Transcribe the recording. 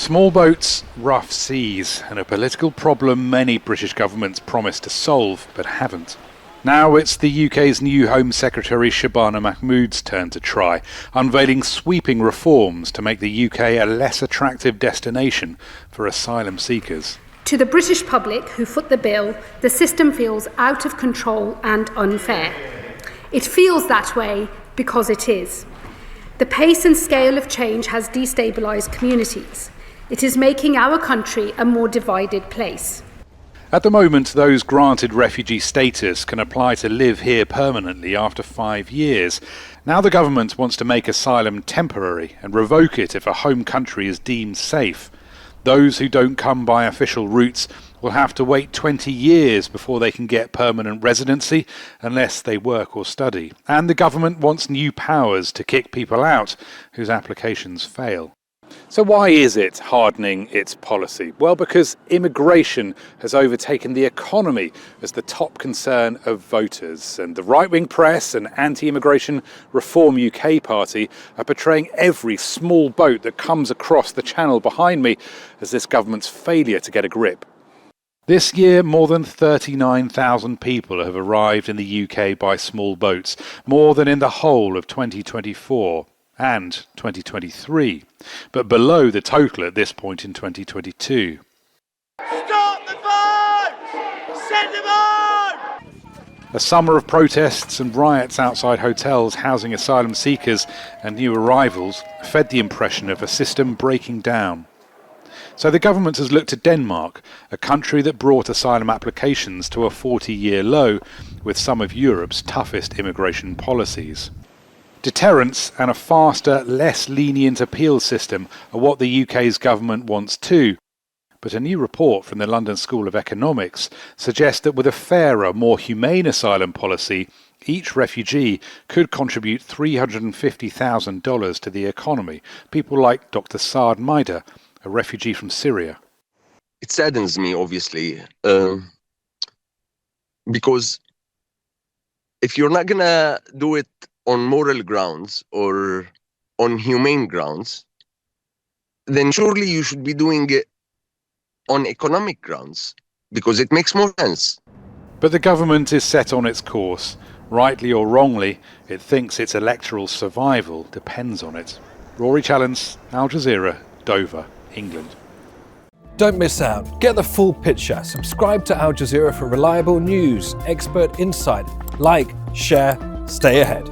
Small boats, rough seas, and a political problem many British governments promised to solve, but haven't. Now it's the UK's new Home Secretary Shabana Mahmood's turn to try, unveiling sweeping reforms to make the UK a less attractive destination for asylum seekers. To the British public who foot the bill, the system feels out of control and unfair. It feels that way because it is. The pace and scale of change has destabilised communities. It is making our country a more divided place. At the moment, those granted refugee status can apply to live here permanently after 5 years. Now the government wants to make asylum temporary and revoke it if a home country is deemed safe. Those who don't come by official routes will have to wait 20 years before they can get permanent residency unless they work or study. And the government wants new powers to kick people out whose applications fail. So why is it hardening its policy? Well, because immigration has overtaken the economy as the top concern of voters, and the right-wing press and anti-immigration Reform UK party are portraying every small boat that comes across the channel behind me as this government's failure to get a grip. This year, more than 39,000 people have arrived in the UK by small boats, more than in the whole of 2024. And 2023, but below the total at this point in 2022. Stop the boats! Send them home! A summer of protests and riots outside hotels housing asylum seekers and new arrivals fed the impression of a system breaking down. So the government has looked to Denmark, a country that brought asylum applications to a 40-year low with some of Europe's toughest immigration policies. Deterrence and a faster, less lenient appeal system are what the UK's government wants too. But a new report from the London School of Economics suggests that with a fairer, more humane asylum policy, each refugee could contribute $350,000 to the economy. People like Dr. Saad Maida, a refugee from Syria. It saddens me, obviously, because if you're not going to do it on moral grounds or on humane grounds, then surely you should be doing it on economic grounds, because it makes more sense. But the government is set on its course. Rightly or wrongly, it thinks its electoral survival depends on it. Rory, Challands, Al Jazeera, Dover, England. Don't miss out. Get the full picture. Subscribe to Al Jazeera for reliable news, expert insight. Like, share, stay ahead.